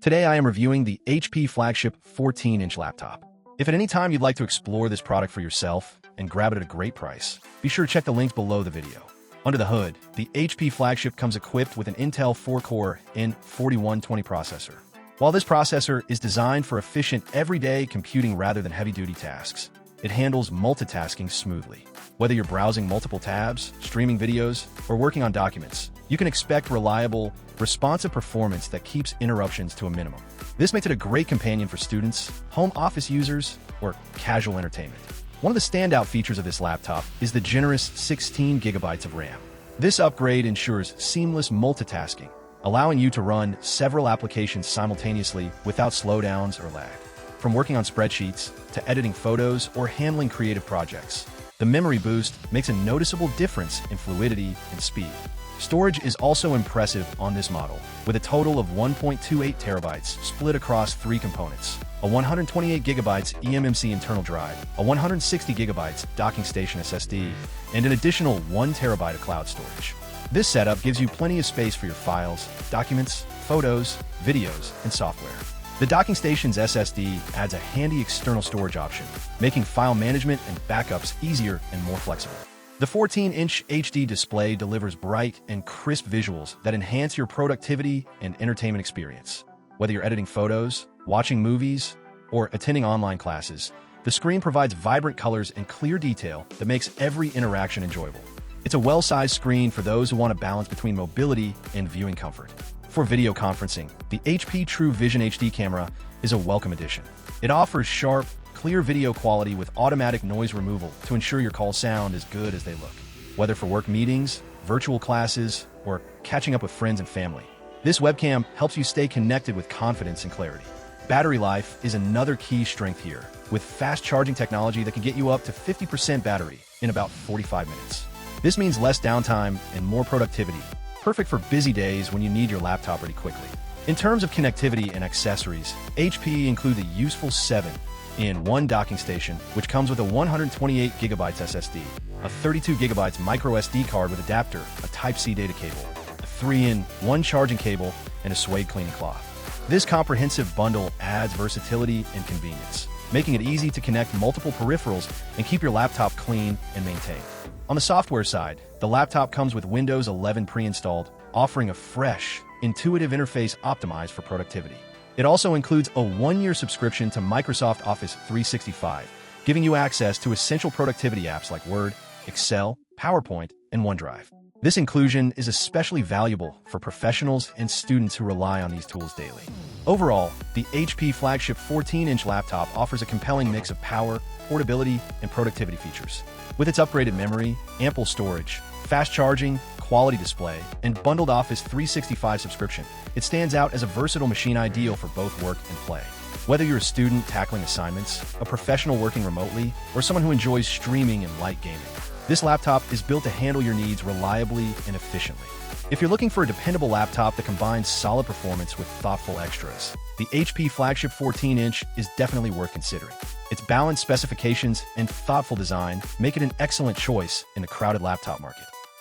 Today I am reviewing the HP Flagship 14-inch laptop. If at any time you'd like to explore this product for yourself and grab it at a great price, be sure to check the links below the video. Under the hood, the HP Flagship comes equipped with an Intel 4-core N4120 processor. While this processor is designed for efficient everyday computing rather than heavy-duty tasks, it handles multitasking smoothly. Whether you're browsing multiple tabs, streaming videos, or working on documents, you can expect reliable, responsive performance that keeps interruptions to a minimum. This makes it a great companion for students, home office users, or casual entertainment. One of the standout features of this laptop is the generous 16 gigabytes of RAM. This upgrade ensures seamless multitasking, allowing you to run several applications simultaneously without slowdowns or lag. From working on spreadsheets to editing photos or handling creative projects, the memory boost makes a noticeable difference in fluidity and speed. Storage is also impressive on this model, with a total of 1.28 terabytes split across three components: a 128 gigabytes eMMC internal drive, a 160 gigabytes docking station SSD, and an additional 1 terabyte of cloud storage. This setup gives you plenty of space for your files, documents, photos, videos, and software. The docking station's SSD adds a handy external storage option, making file management and backups easier and more flexible. The 14-inch HD display delivers bright and crisp visuals that enhance your productivity and entertainment experience. Whether you're editing photos, watching movies, or attending online classes, the screen provides vibrant colors and clear detail that makes every interaction enjoyable. It's a well-sized screen for those who want a balance between mobility and viewing comfort. For video conferencing, the HP True Vision HD camera is a welcome addition. It offers sharp, clear video quality with automatic noise removal to ensure your calls sound as good as they look. Whether for work meetings, virtual classes, or catching up with friends and family, this webcam helps you stay connected with confidence and clarity. Battery life is another key strength here, with fast charging technology that can get you up to 50% battery in about 45 minutes. This means less downtime and more productivity, perfect for busy days when you need your laptop ready quickly. In terms of connectivity and accessories, HP include the useful 7-in-1 docking station, which comes with a 128 gigabytes SSD, a 32 gigabytes micro SD card with adapter, a Type-C data cable, a 3-in-1 charging cable, and a suede cleaning cloth. This comprehensive bundle adds versatility and convenience, making it easy to connect multiple peripherals and keep your laptop clean and maintained. On the software side, the laptop comes with Windows 11 pre-installed, offering a fresh, intuitive interface optimized for productivity. It also includes a 1-year subscription to Microsoft Office 365, giving you access to essential productivity apps like Word, Excel, PowerPoint, and OneDrive. This inclusion is especially valuable for professionals and students who rely on these tools daily. Overall, the HP Flagship 14-inch laptop offers a compelling mix of power, portability, and productivity features. With its upgraded memory, ample storage, fast charging, quality display, and bundled Office 365 subscription, it stands out as a versatile machine ideal for both work and play. Whether you're a student tackling assignments, a professional working remotely, or someone who enjoys streaming and light gaming, this laptop is built to handle your needs reliably and efficiently. If you're looking for a dependable laptop that combines solid performance with thoughtful extras, the HP Flagship 14-inch is definitely worth considering. Its balanced specifications and thoughtful design make it an excellent choice in the crowded laptop market.